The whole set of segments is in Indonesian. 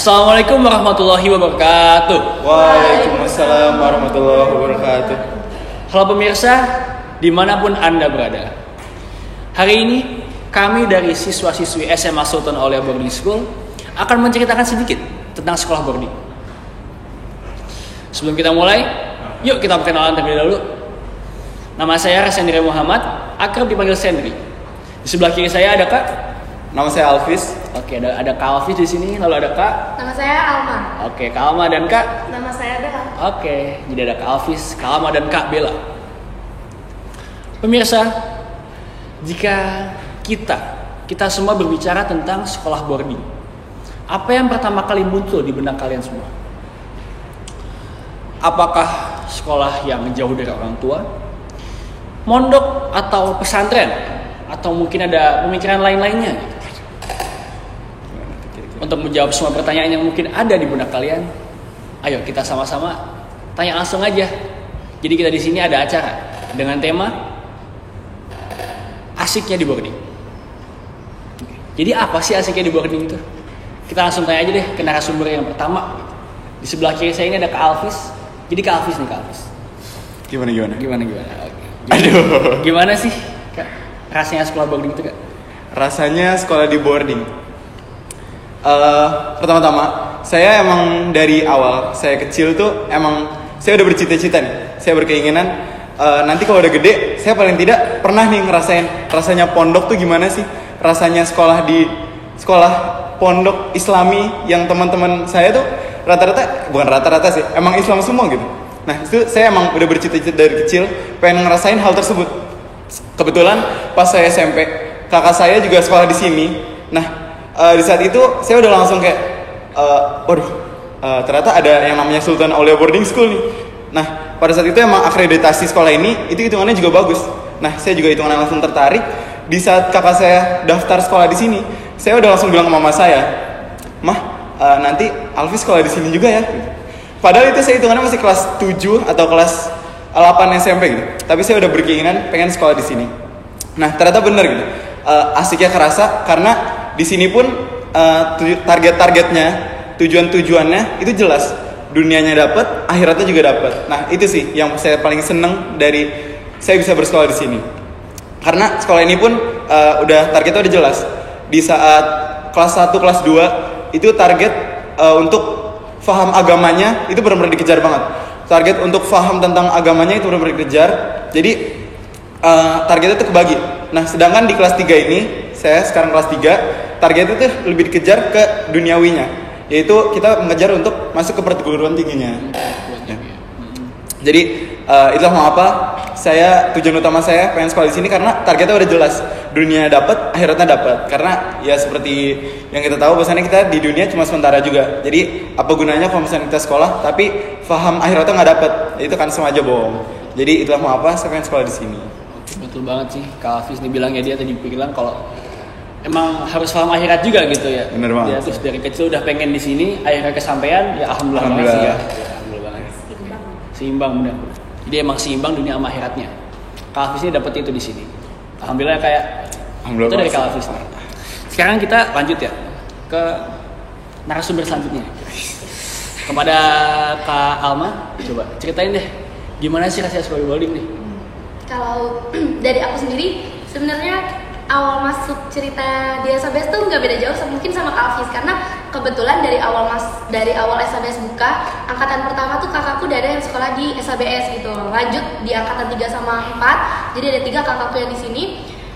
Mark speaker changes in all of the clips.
Speaker 1: Assalamualaikum warahmatullahi wabarakatuh.
Speaker 2: Waalaikumsalam warahmatullahi wabarakatuh.
Speaker 1: Halo pemirsa, dimanapun Anda berada. Hari ini kami dari siswa-siswi SMA Sultan Aulia Boarding School akan menceritakan sedikit tentang sekolah boarding. Sebelum kita mulai, yuk kita perkenalan terlebih dahulu. Nama saya Rasendri Muhammad, akrab dipanggil Sendri. Di sebelah kiri saya ada Kak.
Speaker 2: Nama saya Alvis.
Speaker 1: Oke, ada Kak Alvis di sini, lalu ada Kak.
Speaker 3: Nama saya Alma.
Speaker 1: Oke, Kak Alma dan Kak.
Speaker 3: Nama saya Bella.
Speaker 1: Oke, jadi ada Kak Alvis, Kak Alma dan Kak Bella. Pemirsa, jika kita semua berbicara tentang sekolah boarding, apa yang pertama kali muncul di benak kalian semua? Apakah sekolah yang jauh dari orang tua, mondok atau pesantren, atau mungkin ada pemikiran lain-lainnya? Untuk menjawab semua pertanyaan yang mungkin ada di benak kalian, ayo kita sama-sama tanya langsung aja. Jadi kita di sini ada acara dengan tema asiknya di boarding. Jadi apa sih asiknya di boarding itu? Kita langsung tanya aja deh ke narasumber yang pertama. Di sebelah kiri saya ini ada Kak Alvis. Jadi Kak Alvis nih, Kak Alvis.
Speaker 2: Gimana?
Speaker 1: Oke.
Speaker 2: Aduh.
Speaker 1: Gimana sih Kak rasanya sekolah boarding itu, Kak?
Speaker 2: Rasanya sekolah di boarding. Pertama-tama, saya emang dari awal saya kecil tuh emang saya udah bercita-cita nih. Saya berkeinginan nanti kalau udah gede, saya paling tidak pernah nih ngerasain rasanya pondok tuh gimana sih? Rasanya sekolah di sekolah pondok Islami yang teman-teman saya tuh bukan rata-rata sih, emang Islam semua gitu. Nah, itu saya emang udah bercita-cita dari kecil pengen ngerasain hal tersebut. Kebetulan pas saya SMP, kakak saya juga sekolah di sini. Nah, di saat itu saya udah langsung kayak ternyata ada yang namanya Sultan Aulia Boarding School nih. Nah, pada saat itu emang akreditasi sekolah ini itu hitungannya juga bagus. Nah, saya juga hitungannya langsung tertarik. Di saat kakak saya daftar sekolah di sini, saya udah langsung bilang ke mama saya, "Mah, nanti Alvis sekolah di sini juga ya." Padahal itu saya hitungannya masih kelas 7 atau kelas 8 SMP gitu. Tapi saya udah berkeinginan pengen sekolah di sini. Nah, ternyata bener gitu. Asiknya kerasa karena di sini pun target-targetnya, tujuan-tujuannya itu jelas. Dunianya dapat, akhiratnya juga dapat. Nah, itu sih yang saya paling seneng dari saya bisa bersekolah di sini. Karena sekolah ini pun targetnya udah jelas. Di saat kelas 1, kelas 2 itu target untuk faham agamanya itu benar-benar dikejar banget. Target untuk faham tentang agamanya itu benar-benar dikejar. Jadi targetnya itu kebagi. Nah, sedangkan di kelas 3 ini, saya sekarang kelas 3, targetnya itu lebih dikejar ke duniawinya, yaitu kita mengejar untuk masuk ke perguruan tingginya. Ya. Jadi itulah mengapa tujuan utama saya pengen sekolah di sini karena targetnya udah jelas, dunia dapat, akhiratnya dapat. Karena ya seperti yang kita tahu bahwasanya kita di dunia cuma sementara juga. Jadi apa gunanya kalau misalnya kita sekolah tapi faham akhiratnya nggak dapat, itu kan sama aja bohong. Jadi itulah mengapa saya pengen sekolah di sini.
Speaker 1: Betul banget sih, Kak Alvis nih bilangnya, dia tadi bilang kalau emang harus paham akhirat juga gitu ya.
Speaker 2: Bener banget.
Speaker 1: Dia terus dari kecil udah pengen di sini, akhirnya kesampaian, ya alhamdulillah banget sih ya. Alhamdulillah banget. Seimbang benar. Jadi emang seimbang dunia sama akhiratnya. Kak Alvis ini dapet itu di sini. Alhamdulillah itu dari Kak Alvis. Sekarang kita lanjut ya ke narasumber selanjutnya. Kepada Kak Alma, coba ceritain deh gimana sih rasanya sekolah boarding nih?
Speaker 3: Kalau dari aku sendiri, sebenarnya awal masuk cerita di SABS tuh nggak beda jauh mungkin sama Kak Alvis, karena kebetulan dari awal SABS buka, angkatan pertama tuh kakakku udah ada yang sekolah di SABS gitu. Lanjut di angkatan 3 sama 4, jadi ada 3 kakakku yang di sini.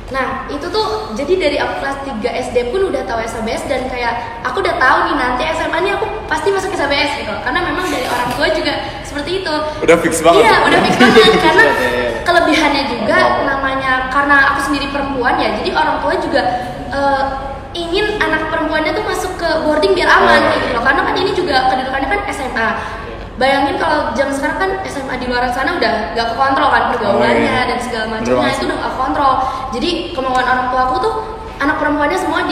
Speaker 3: Nah, itu tuh jadi dari aku kelas 3 SD pun udah tahu SABS, dan kayak aku udah tahu nih nanti SMA nih aku pasti masuk SABS gitu. Karena memang dari orang tua juga seperti itu.
Speaker 2: Udah fix banget.
Speaker 3: Iya, udah fix banget karena kelebihannya juga namanya karena aku sendiri perempuan ya. Jadi orang tua juga ingin anak perempuannya tuh masuk ke boarding biar aman kayak gitu loh. Karena kan ini juga kedudukannya kan SMA. Bayangin kalau jam sekarang kan SMA di luar sana udah gak kekontrol kan pergaulannya dan segala macamnya, itu udah gak kontrol. Jadi kemauan orang tua aku tuh anak perempuannya semua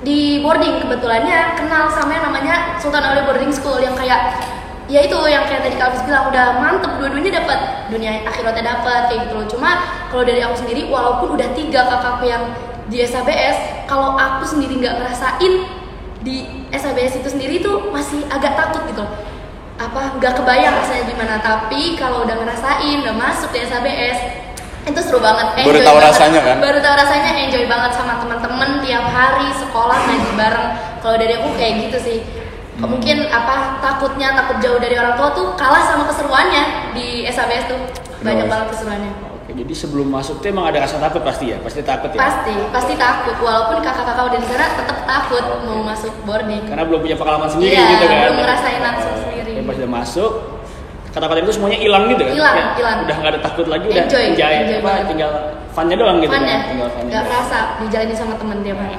Speaker 3: di boarding. Kebetulannya kenal sama yang namanya Sultan Aulia Boarding School yang kayak ya itu yang kayak tadi Kak Alvis bilang udah mantep, dua-duanya dapat, dunia akhiratnya dapat kayak gitu loh. Cuma kalau dari aku sendiri, walaupun udah 3 kakakku yang di SABS, kalau aku sendiri nggak ngerasain di SABS itu sendiri tuh masih agak takut gitu loh. Nggak kebayang rasanya gimana, tapi kalau udah ngerasain, udah masuk di SABS itu seru banget.
Speaker 2: Baru tahu rasanya kan?
Speaker 3: Baru tahu rasanya, enjoy banget sama teman-teman tiap hari sekolah ngaji bareng. Kalau dari aku kayak gitu sih. Mungkin takutnya takut jauh dari orang tua tuh kalah sama keseruannya di SABS tuh. Banyak banget keseruannya.
Speaker 1: Oke, jadi sebelum masuk tuh emang ada rasa takut pasti ya? Pasti takut ya?
Speaker 3: Pasti takut. Walaupun kakak-kakak udah di sana tetap takut mau masuk boarding.
Speaker 1: Karena belum punya pengalaman sendiri
Speaker 3: iya,
Speaker 1: gitu kan?
Speaker 3: Belum ngerasain langsung sendiri.
Speaker 1: Pas udah masuk, kata-kata itu semuanya hilang gitu kan?
Speaker 3: Hilang.
Speaker 1: Udah nggak ada takut lagi,
Speaker 3: enjoy
Speaker 1: banget. Tinggal funnya doang gitu.
Speaker 3: Funnya,
Speaker 1: kan?
Speaker 3: nggak kerasa dijalani sama temen tiap hari.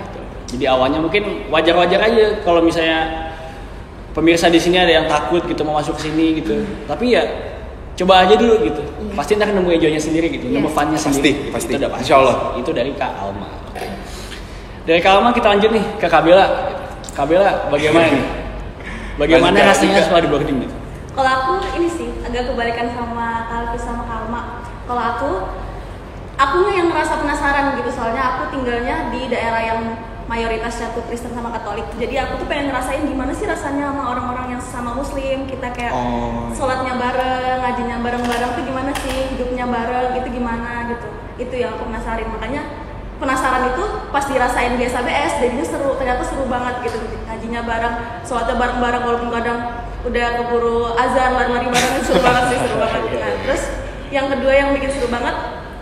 Speaker 1: Jadi awalnya mungkin wajar-wajar aja kalau misalnya pemirsa di sini ada yang takut gitu mau masuk ke sini gitu. Tapi ya coba aja dulu gitu. Pasti ntar nemu enjoy-nya sendiri gitu, nemu funnya sendiri.
Speaker 2: Pasti.
Speaker 1: Itu udah pasti.
Speaker 2: Insya Allah.
Speaker 1: Itu dari Kak Alma. Dari Kak Alma kita lanjut nih ke Kak Bella. Kak Bella bagaimana nih? Bagaimana rasanya setelah di boarding gitu?
Speaker 4: Kalau aku ini sih agak kebalikan sama Kalvis sama Kalma. Kalau akunya yang merasa penasaran gitu, soalnya aku tinggalnya di daerah yang mayoritasnya tuh Kristen sama Katolik. Jadi aku tuh pengen ngerasain gimana sih rasanya sama orang-orang yang sesama Muslim. Kita kayak sholatnya bareng, ngajinya bareng-bareng tuh gimana sih, hidupnya bareng itu gimana gitu. Itu yang aku penasaran. Makanya penasaran itu pas dirasain di SABS, jadinya seru. Ternyata seru banget gitu. Ngajinya bareng, sholatnya bareng-bareng walaupun kadang udah keburu azan, lari-lari bareng, seru banget sih, seru banget. Nah, terus yang kedua yang bikin seru banget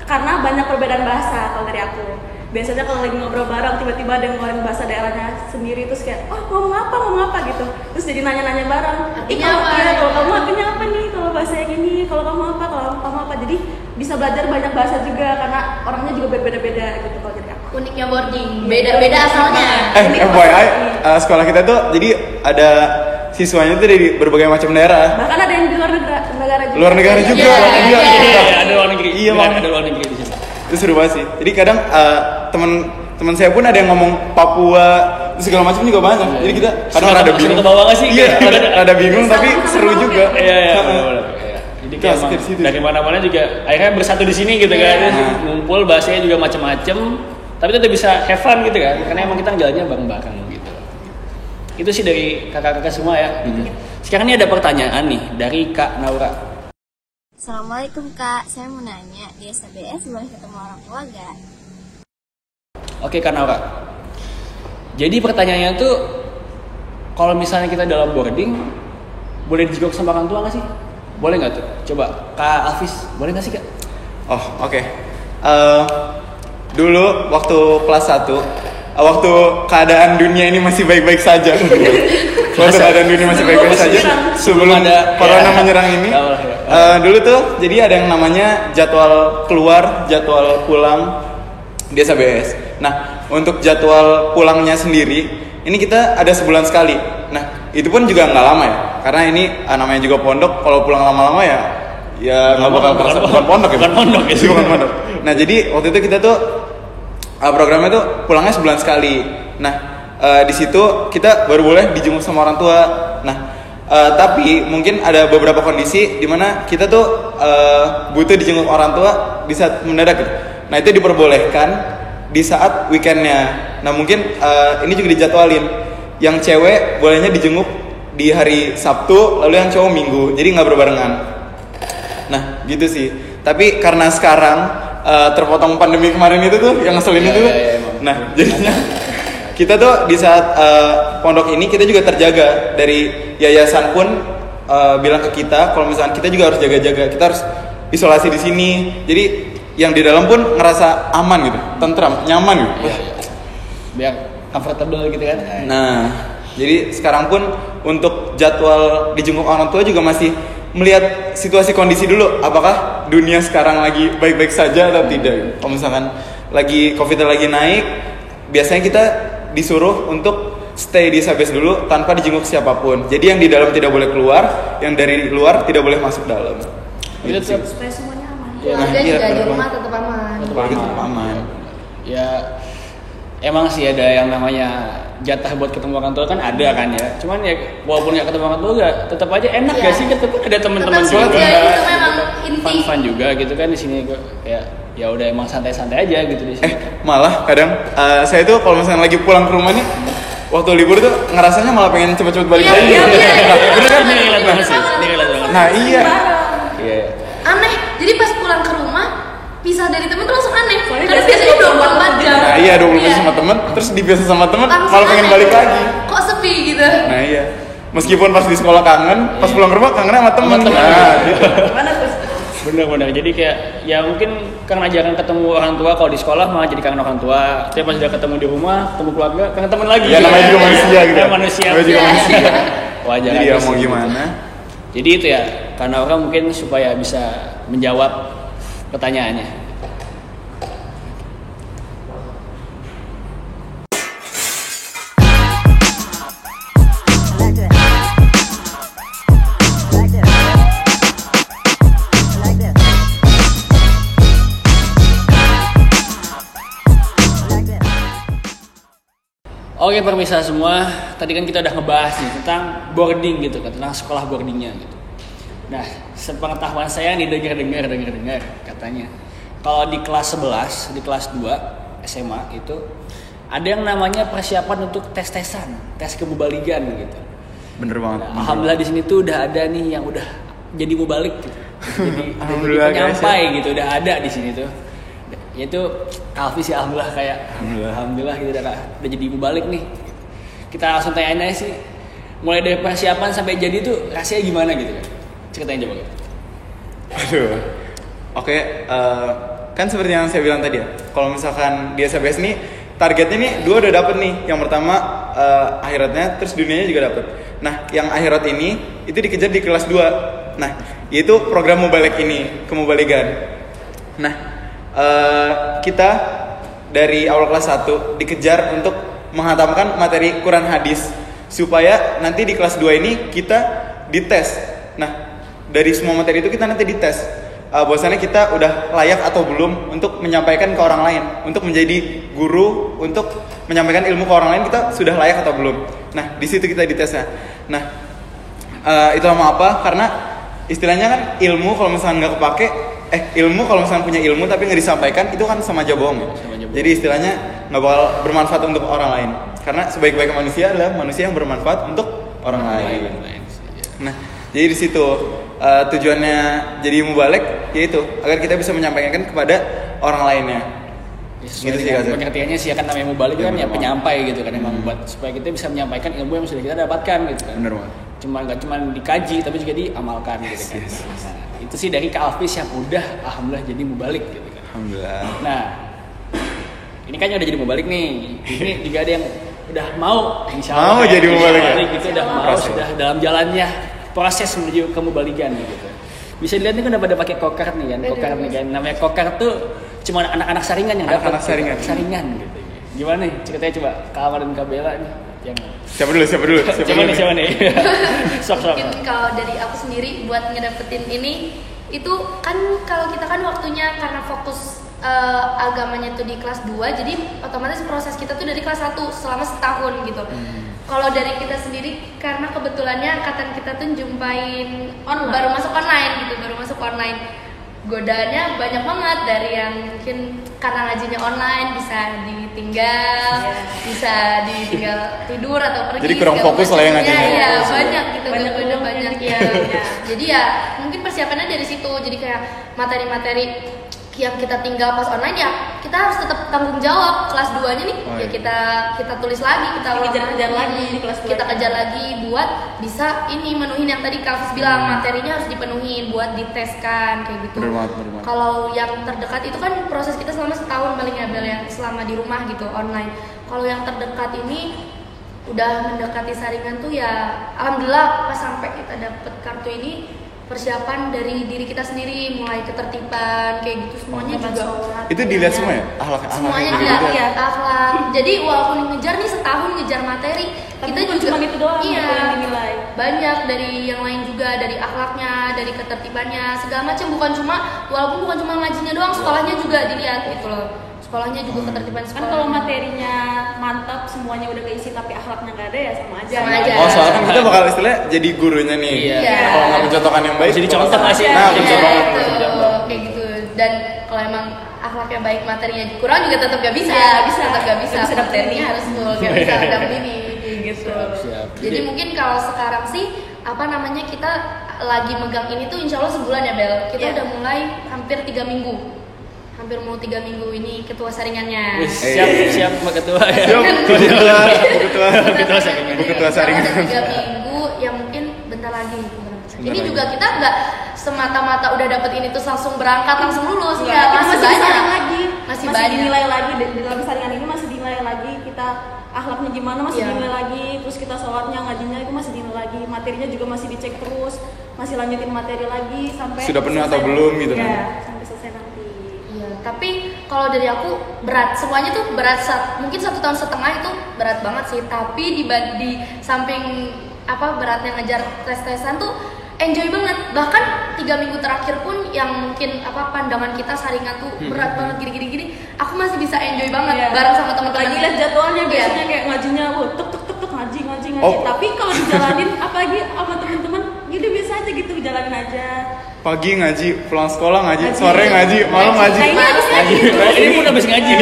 Speaker 4: karena banyak perbedaan bahasa kalau dari aku. Biasanya kalau lagi ngobrol bareng tiba-tiba ada yang ngeluarin bahasa daerahnya sendiri, terus kayak ngomong apa gitu, terus jadi nanya-nanya bareng, kalau kamu artinya apa nih, kalau bahasanya gini, kalau kamu apa, jadi bisa belajar banyak bahasa juga karena orangnya juga berbeda-beda gitu kalau dari aku.
Speaker 3: Uniknya boarding, beda asalnya.
Speaker 2: FYI, sekolah kita tuh jadi ada siswanya tuh dari berbagai macam daerah.
Speaker 4: Bahkan ada yang di luar negara juga.
Speaker 2: Luar negara juga.
Speaker 1: Iya, ada luar negeri.
Speaker 2: Iya,
Speaker 1: ada luar negeri di sini.
Speaker 2: Itu seru banget sih. Jadi kadang teman saya pun ada yang ngomong Papua segala macam juga banyak. Jadi kita kadang rada bingung.
Speaker 1: Kebawa nggak sih?
Speaker 2: Iya, rada bingung tapi seru juga.
Speaker 1: Iya. Jadi kayak dari mana-mana juga akhirnya bersatu di sini gitu kan. Ngumpul bahasanya juga macam-macam. Tapi tetap bisa have fun gitu kan. Karena emang kita jalannya bareng-bareng gitu. Itu sih dari kakak-kakak semua ya. Sekarang ini ada pertanyaan nih dari Kak Naura.
Speaker 5: Assalamualaikum Kak, saya mau nanya, di SABS boleh ketemu orang tua gak?
Speaker 1: Oke Kak Naura. Jadi pertanyaannya tuh, kalau misalnya kita dalam boarding, boleh dijenguk sama orang tua gak sih? Boleh gak tuh? Coba Kak Alvis, boleh gak sih Kak?
Speaker 2: Oh oke. Dulu waktu kelas 1, waktu keadaan dunia ini masih baik-baik saja. Waktu keadaan dunia masih baik-baik saja sebelum ada corona menyerang ini. Dulu tuh jadi ada yang namanya jadwal keluar, jadwal pulang di SABS. Nah, untuk jadwal pulangnya sendiri ini kita ada sebulan sekali. Nah, itu pun juga nggak lama ya, karena ini namanya juga pondok. Kalau pulang lama-lama ya nggak bakal terasa. Bukan pondok ya. Bukan pondok. Nah, jadi waktu itu kita tuh programnya tuh pulangnya sebulan sekali. Nah, di situ kita baru boleh dijenguk sama orang tua. Nah, tapi mungkin ada beberapa kondisi di mana kita tuh butuh dijenguk orang tua di saat mendadak gitu. Nah, itu diperbolehkan di saat weekendnya. Nah, mungkin ini juga dijadwalin. Yang cewek bolehnya dijenguk di hari Sabtu, lalu yang cowok Minggu. Jadi nggak berbarengan. Nah, gitu sih. Tapi karena sekarang terpotong pandemi kemarin itu tuh yang ngeselin itu tuh. Nah, jadinya kita tuh di saat pondok ini kita juga terjaga. Dari yayasan pun bilang ke kita kalau misalkan kita juga harus jaga-jaga, kita harus isolasi di sini. Jadi yang di dalam pun ngerasa aman gitu, tentram, nyaman gitu.
Speaker 1: Biar comfortable gitu kan.
Speaker 2: Nah, jadi sekarang pun untuk jadwal dijenguk orang tua juga masih melihat situasi kondisi dulu, apakah dunia sekarang lagi baik-baik saja atau tidak. Kalau misalkan lagi COVID lagi naik, biasanya kita disuruh untuk stay di SABS dulu tanpa dijenguk siapapun. Jadi yang di dalam tidak boleh keluar, yang dari luar tidak boleh masuk dalam.
Speaker 1: Itu tuh
Speaker 4: Supaya semuanya aman.
Speaker 3: Keluarga juga di rumah tetap aman.
Speaker 2: Tetap aman.
Speaker 1: Ya emang sih ada yang namanya jatah buat ketemu orang tua kan ada kan ya. Cuman ya walaupun nggak ketemu orang tua tetap aja enak gak sih, tetap ada teman-teman juga.
Speaker 3: Itu memang inti.
Speaker 1: Fun juga gitu kan di sini kayak ya udah emang santai-santai aja gitu di sini.
Speaker 2: Malah kadang saya tuh kalau misalnya lagi pulang ke rumah nih waktu libur tuh ngerasanya malah pengen cepet-cepet balik lagi.
Speaker 3: Iya.
Speaker 2: Bener kan?
Speaker 1: Ini relate banget sih. Ini relate banget.
Speaker 2: Nah iya.
Speaker 1: Iya.
Speaker 3: Aneh, jadi pas pulang ke rumah pisah dari temen tuh langsung aneh. Karena biasanya 24 jam.
Speaker 2: Nah iya 24 sama temen, terus dibiasa sama temen
Speaker 3: Langsung
Speaker 2: malah pengen
Speaker 3: aneh.
Speaker 2: balik lagi.
Speaker 3: Kok sepi gitu?
Speaker 2: Nah iya. Meskipun pas di sekolah kangen, pas pulang ke rumah kangennya sama temen.
Speaker 1: Sama temen.
Speaker 2: Nah, gitu.
Speaker 4: Gimana tuh?
Speaker 1: Bener-bener, jadi kayak ya mungkin karena jarang ketemu orang tua, kalau di sekolah malah jadi kangen orang tua. Tapi pas udah ketemu di rumah, ketemu keluarga, kangen temen lagi.
Speaker 2: Ya namanya juga manusia gitu.
Speaker 1: Ya, manusia.
Speaker 2: Namanya juga
Speaker 3: Iya.
Speaker 2: manusia.
Speaker 1: Wajar
Speaker 2: Jadi
Speaker 1: aja
Speaker 2: ya
Speaker 1: sih,
Speaker 2: mau
Speaker 1: gitu.
Speaker 2: gimana?
Speaker 1: Jadi itu ya, karena orang mungkin supaya bisa menjawab pertanyaannya. Oke pemirsa semua, tadi kan kita udah ngebahas nih tentang boarding gitu kan, tentang sekolah boardingnya gitu. Nah, sepengetahuan saya nih dengar katanya kalau di kelas 11, di kelas 2 SMA itu ada yang namanya persiapan untuk tes-tesan, tes kemubaligan gitu.
Speaker 2: Bener banget.
Speaker 1: Nah, alhamdulillah di sini tuh udah ada nih yang udah jadi mubalik gitu. Jadi
Speaker 2: Alhamdulillah, guys,
Speaker 1: penyampai gitu, udah ada di sini tuh. Yaitu Kalfi sih alhamdulillah kayak alhamdulillah gitu udah jadi mubalik nih. Kita langsung tanya aja sih, mulai dari persiapan sampai jadi tuh rasanya gimana gitu kan? Ceritain coba.
Speaker 2: Aduh. Oke, kan seperti yang saya bilang tadi ya. Kalau misalkan di SBS nih targetnya nih 2 udah dapet nih. Yang pertama akhiratnya, terus dunianya juga dapet. Nah, yang akhirat ini itu dikejar di kelas 2. Nah, yaitu program mubalik ini, kemubaligan. Nah, kita dari awal kelas 1 dikejar untuk menghatamkan materi Quran hadis supaya nanti di kelas 2 ini kita dites. Nah, dari semua materi itu kita nanti dites. Bahwasannya kita udah layak atau belum untuk menyampaikan ke orang lain, untuk menjadi guru, untuk menyampaikan ilmu ke orang lain, kita sudah layak atau belum. Nah, di situ kita ditesnya. Nah, itu sama apa? Karena istilahnya kan ilmu kalau misalnya nggak kepake, ilmu kalau misalnya punya ilmu tapi nggak disampaikan itu kan sama aja bohong ya. Jadi istilahnya nggak bakal bermanfaat untuk orang lain. Karena sebaik-baik manusia adalah manusia yang bermanfaat untuk orang lain. Nah, jadi di situ tujuannya jadi mubalik yaitu agar kita bisa menyampaikan kepada orang lainnya.
Speaker 1: Gitu sih pengertiannya sih akan namanya mubalik kan ya penyampai gitu kan emang buat supaya kita bisa menyampaikan ilmu yang sudah kita dapatkan gitu kan.
Speaker 2: Bener banget.
Speaker 1: Nggak cuma dikaji tapi juga diamalkan gitu kan. Nah, itu sih dari Kak Alfis yang udah alhamdulillah jadi mubalik gitu kan.
Speaker 2: Alhamdulillah.
Speaker 1: Nah, ini kan udah jadi mubalik nih. Ini juga ada yang udah mau insya Allah
Speaker 2: Mau jadi mubalik ya?
Speaker 1: gitu udah mau
Speaker 2: Proses.
Speaker 1: sudah dalam jalannya proses menuju kemubalikan gitu. Bisa dilihat nih kan udah pada pakai kokar nih kan. Kokar nih kan. Namanya kokar tuh cuma anak-anak saringan yang dapat.
Speaker 2: Anak-anak saringan.
Speaker 1: Saringan gitu. Gimana nih ceritanya coba Kak Amar dan Kak Bella nih yang
Speaker 2: Siapa dulu?
Speaker 1: siapa nih? Sok.
Speaker 3: Mungkin kalau dari aku sendiri buat ngedapetin ini itu kan kalau kita kan waktunya karena fokus agamanya tuh di kelas 2 jadi otomatis proses kita tuh dari kelas 1 selama setahun gitu. Kalau dari kita sendiri karena kebetulannya angkatan kita tuh jumpain baru masuk online. Godaannya banyak banget dari yang mungkin karena ngajinya online bisa ditinggal, bisa ditinggal tidur atau pergi.
Speaker 2: Jadi kurang fokus lah ya ngajinya.
Speaker 3: Iya, banyak gitu. Banyak ya.
Speaker 4: Ya.
Speaker 3: Jadi ya mungkin persiapannya dari situ. Jadi kayak materi-materi yang kita tinggal pas online ya kita harus tetap tanggung jawab kelas 2-nya nih.
Speaker 2: Oh,
Speaker 3: Ya
Speaker 2: iya.
Speaker 3: kita tulis lagi, kita ulang
Speaker 4: Kejar-kejar lagi di kelas 2.
Speaker 3: Kita kejar lagi buat bisa ini menuhin yang tadi Kalfis bilang materinya harus dipenuhin buat diteskan kayak gitu.
Speaker 2: Bener banget.
Speaker 3: Kalau yang terdekat itu kan proses kita selama setahun paling ya Bel ya, selama di rumah gitu online. Kalau yang terdekat ini udah mendekati saringan tuh ya alhamdulillah pas sampai kita dapet kartu ini persiapan dari diri kita sendiri mulai ketertiban kayak gitu semuanya juga
Speaker 2: Itu dilihat semua ya?
Speaker 3: semuanya
Speaker 2: Akhlak-akhlaknya
Speaker 3: dilihat
Speaker 2: gitu.
Speaker 3: ya akhlak. Jadi walaupun ngejar nih setahun ngejar materi
Speaker 4: Tapi
Speaker 3: kita
Speaker 4: bukan
Speaker 3: juga
Speaker 4: cuma itu doang
Speaker 3: iya,
Speaker 4: yang dinilai.
Speaker 3: banyak dari yang lain juga dari akhlaknya dari ketertibannya segala macam walaupun bukan cuma ngajinya doang sekolahnya juga dilihat gitu loh sekolahnya juga ketertiban
Speaker 4: Kan
Speaker 3: sekolah.
Speaker 4: kalau materinya mantap semuanya udah keisi tapi akhlaknya nggak ada ya sama aja.
Speaker 3: Sama aja.
Speaker 2: Oh soalnya kan kita bakal istilahnya jadi gurunya nih.
Speaker 1: Iya.
Speaker 2: Kalau nggak mencontohkan yang baik,
Speaker 1: Jadi contoh nggak sih?
Speaker 2: Nah,
Speaker 1: Jadi
Speaker 2: bisa
Speaker 3: Iya,
Speaker 2: banget.
Speaker 3: itu, kayak gitu. Dan kalau emang akhlaknya baik materinya kurang juga tetap gak bisa.
Speaker 4: Iya, bisa.
Speaker 3: Tetap gak bisa.
Speaker 4: Gak bisa dapet
Speaker 3: Materinya
Speaker 4: ini.
Speaker 3: harus full, gak bisa dapet ini. Jadi mungkin kalau sekarang sih kita lagi megang ini tuh insya Allah sebulan ya Bel. Kita udah mulai hampir 3 minggu. Hampir mau 3 minggu ini ketua saringannya.
Speaker 1: Siap Mbak Ketua ya.
Speaker 2: Ketua saringan.
Speaker 3: Ada 3 minggu yang mungkin bentar lagi. Ini juga kita nggak semata-mata udah dapet ini terus langsung berangkat langsung lulus.
Speaker 4: Enggak,
Speaker 3: masih banyak
Speaker 4: lagi.
Speaker 3: Masih
Speaker 4: dinilai lagi di dalam saringan ini masih dinilai lagi kita akhlaknya gimana masih dinilai lagi, terus kita sholatnya ngajinya itu masih dinilai lagi, materinya juga masih dicek terus, masih lanjutin materi lagi sampai
Speaker 2: sudah penuh atau belum gitu kan?
Speaker 4: Ya, sampai selesai nanti.
Speaker 3: Iya, tapi kalau dari aku berat, semuanya tuh berat. Mungkin 1,5 tahun itu berat banget sih, tapi di samping beratnya ngejar tes-tesan tuh enjoy banget. Bahkan 3 minggu terakhir pun yang mungkin pandangan kita saringan tuh berat banget gini. Aku masih bisa enjoy banget bareng sama teman-teman.
Speaker 4: Lagi lihat jadwalnya biasanya kayak ngajinya tuk ngaji. Tapi kalau dijalanin apalagi sama teman-teman gitu biasa aja gitu jalanin aja.
Speaker 2: Pagi ngaji, pulang sekolah ngaji, sore ngaji, malam ngaji.
Speaker 1: Ini pun habis ngaji.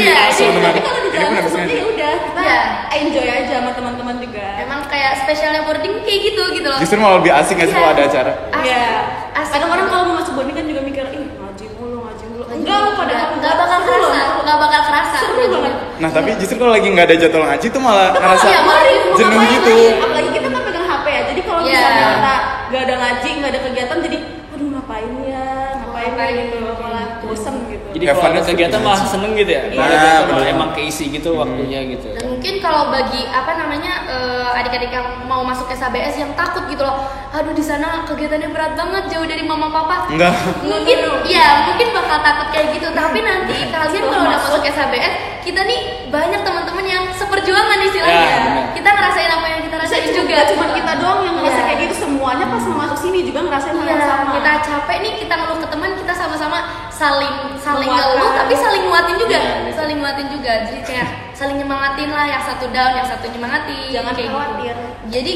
Speaker 3: Iya,
Speaker 4: tapi kalau dijalanin seperti udah kita enjoy aja sama teman-teman juga.
Speaker 3: Emang kayak spesialnya boarding kayak gitu loh.
Speaker 2: Justru malah lebih asik nggak sih kalau ada acara?
Speaker 4: Iya. Kadang-kadang kalau mau masuk boarding kan juga mikir, ngaji mulu. Enggak, padahal
Speaker 3: nggak bakal kerasa.
Speaker 4: Seru banget.
Speaker 2: Nah tapi justru kalau lagi nggak ada jadwal ngaji tuh malah ngerasa jenuh gitu.
Speaker 4: Apalagi kita kan pegang HP ya, jadi kalau misalnya kita nggak ada ngaji, nggak ada kegiatan, jadi aduh ngapain gitu, malah bosan gitu.
Speaker 1: Jadi kalau ada kegiatan malah seneng gitu ya. Nah, emang keisi gitu waktunya gitu.
Speaker 3: Dan mungkin kalau bagi adik-adik yang mau masuk SABS yang takut gitu loh, aduh di sana kegiatannya berat banget jauh dari mama papa.
Speaker 2: Enggak.
Speaker 3: Mungkin bakal takut kayak gitu. Tapi nanti kalian kalau udah masuk SABS, kita nih banyak teman-teman yang seperjuangan istilahnya. Kita ngerasain apa yang kita rasain juga.
Speaker 4: Cuma kita doang yang ngerasa kayak gitu, semuanya pas masuk sini juga ngerasain hal yang sama.
Speaker 3: Kita capek nih, kita ngeluh ke teman, kita sama-sama saling ngeluh tapi saling nguatin juga. Saling nguatin juga. Jadi kayak saling nyemangatin lah, yang satu down, yang satu nyemangatin.
Speaker 4: Jangan khawatir.
Speaker 3: Jadi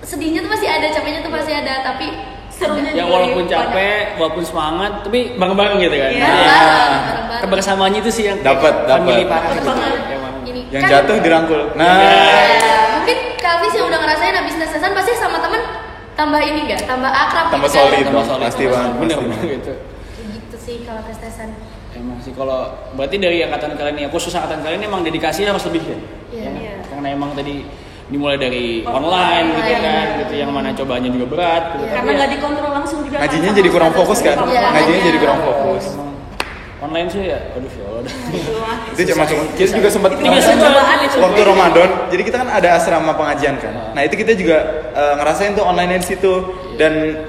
Speaker 3: sedihnya tuh masih ada, capeknya tuh masih ada, tapi
Speaker 4: serunya
Speaker 1: ya walaupun capek, walaupun semangat, tapi bareng-bareng gitu kan.
Speaker 3: Bareng-bareng.
Speaker 1: Kebersamaannya itu sih yang
Speaker 2: dapat. Yang jatuh dirangkul.
Speaker 3: Mungkin Kalvis yang udah ngerasain habis tes-tesan pasti sama temen tambah ini enggak? Tambah akrab.
Speaker 2: Tambah solid pasti banget.
Speaker 1: Bener gitu.
Speaker 3: Gitu sih kalau tes-tesan.
Speaker 1: Emang sih kalau berarti dari angkatan kalian ya, khusus angkatan kalian emang dedikasinya harus lebih ya.
Speaker 3: Iya.
Speaker 1: Karena emang tadi dimulai dari online gitu kan, gitu yang mana cobaannya juga berat gitu.
Speaker 4: Karena nggak dikontrol langsung juga.
Speaker 2: Ngajinya jadi kurang fokus kan? Ngajinya jadi kurang fokus.
Speaker 1: Online sih ya, aduh ya Allah.
Speaker 2: Itu cuma kita juga sempat waktu Ramadan. Jadi kita kan ada asrama pengajian kan. Nah itu kita juga ngerasain tuh online di situ dan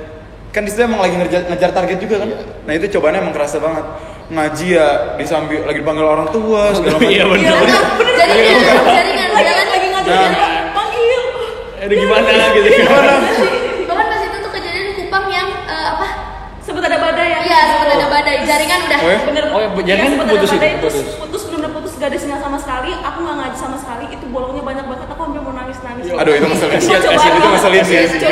Speaker 2: kan di situ emang lagi ngejar target juga kan. Nah itu cobaannya emang kerasa banget. Ngaji ya disambil lagi dipanggil orang tua segala macam.
Speaker 1: Iya benar.
Speaker 3: Jaringan lagi ngaji.
Speaker 4: Panggil.
Speaker 1: Aduh gimana gitu.
Speaker 3: Bahkan pas itu tuh kejadian di Kupang yang
Speaker 4: Sebut ada badai ya.
Speaker 3: Iya, sempat ada badai. Jaringan udah
Speaker 4: Bener.
Speaker 1: Oh ya, jaringan putus itu.
Speaker 4: Putus bener-bener putus, gak ada sinyal sama sekali. Aku nggak ngaji sama sekali. Itu bolongnya banyak banget. Aku hampir mau nangis.
Speaker 2: Aduh itu ngeselin sih.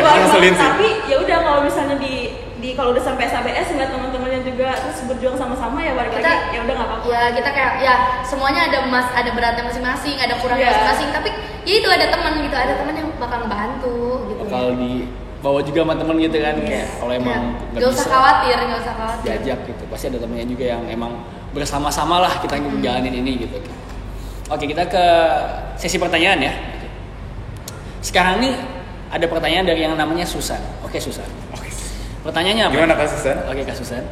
Speaker 4: Tapi ya udah kalau misalnya di kalau udah sampai SABS ngeliat teman-temannya juga terus berjuang sama-sama ya balik lagi ya udah nggak apa-apa.
Speaker 3: Ya kita kayak ya semuanya ada beratnya masing-masing, ada kurangnya masing-masing. Tapi ya itu ada teman gitu, ada teman yang bakal ngebantu gitu.
Speaker 1: Bakal dibawa juga sama temen gitu kan, kayak kalau emang
Speaker 3: nggak usah khawatir.
Speaker 1: Diajak gitu, pasti ada temennya juga yang emang bersama-sama lah kita jalanin ini gitu. Oke, kita ke sesi pertanyaan ya. Sekarang nih ada pertanyaan dari yang namanya Susan. Oke Susan. Pertanyaannya apa?
Speaker 2: Gimana Kak Susan?
Speaker 1: Oke Kak Susan.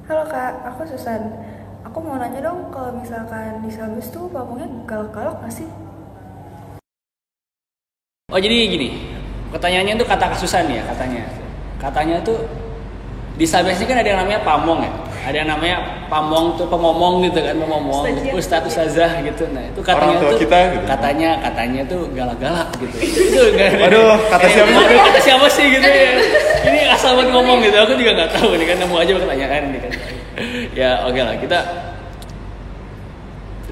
Speaker 6: Halo Kak, aku Susan. Aku mau nanya dong, kalau misalkan di SABS tuh pamongnya galak-galak nggak sih?
Speaker 1: Oh jadi gini, pertanyaannya tuh kata Kak Susan ya katanya tuh di SABS ini kan ada yang namanya pamong ya, ada yang namanya pamong tuh pemomong gitu kan, ustadz ustazah gitu. Nah itu katanya tuh
Speaker 2: kita, gitu.
Speaker 1: katanya tuh galak-galak gitu. Itu
Speaker 2: Waduh, kata
Speaker 1: siapa sih gitu ya? Ini asal buat ngomong gitu, aku juga nggak tahu nih kan, nemu aja pertanyaan nih kan. Ya oke lah kita.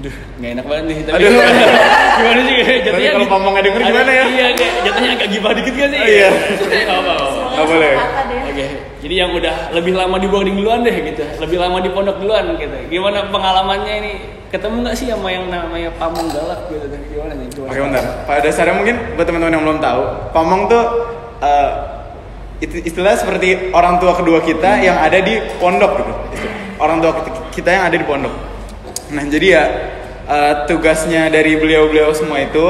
Speaker 1: Aduh, nggak enak banget nih. Tapi gimana sih jatuhnya?
Speaker 2: Kalau pamong nggak denger gimana ya?
Speaker 1: Iya, jatuhnya agak gibah dikit kan sih?
Speaker 2: Iya.
Speaker 1: Apa.
Speaker 2: Nggak boleh.
Speaker 4: Kata deh.
Speaker 1: Oke, jadi yang udah lebih lama di boarding duluan deh gitu, lebih lama di pondok duluan gitu. Gimana pengalamannya ini? Ketemu nggak sih sama yang namanya pamong galak gitu? Gimana nih?
Speaker 2: Oke, bentar. Pada dasarnya mungkin buat teman-teman yang belum tahu, pamong tuh istilah seperti orang tua kedua kita yang ada di pondok gitu. Orang tua kita yang ada di pondok. Nah, jadi ya tugasnya dari beliau-beliau semua itu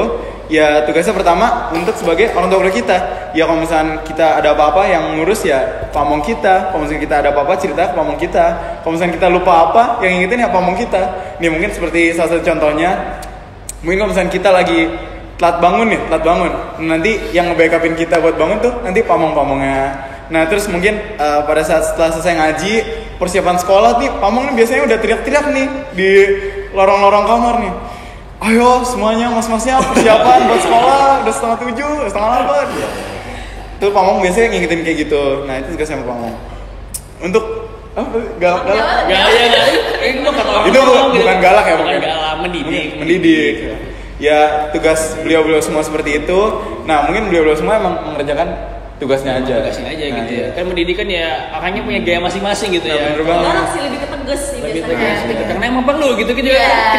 Speaker 2: ya tugasnya pertama untuk sebagai orang tua kedua kita. Ya kalau misalnya kita ada apa-apa yang ngurus ya pamong kita. Kalau misalnya kita ada apa-apa cerita ke pamong kita. Kalau misalnya kita lupa apa yang ngingetin ya pamong kita. Nih mungkin seperti salah satu contohnya, mungkin kalau misalnya kita lagi telat bangun. Nanti yang nge-backupin kita buat bangun tuh nanti pamong-pamongnya. Nah terus mungkin pada saat setelah selesai ngaji, persiapan sekolah nih, pamong nih biasanya udah teriak-teriak nih di lorong-lorong kamar nih. Ayo semuanya mas-masnya persiapan buat sekolah, udah 6:30, 7:30. Tuh pamong biasanya ngingetin kayak gitu. Nah itu tugasnya pamong. Untuk galak. Itu bukan galak ya,
Speaker 1: bukan galak,
Speaker 2: mendidik. Ya tugas beliau-beliau semua seperti itu. Nah mungkin beliau-beliau semua emang mengerjakan tugasnya aja
Speaker 1: nah, gitu ya. Kan mendidik kan ya makanya punya gaya masing-masing gitu ya.
Speaker 2: Bener banget.
Speaker 4: Galak sih lebih ketegas sih biasanya.
Speaker 1: Karena emang perlu gitu kita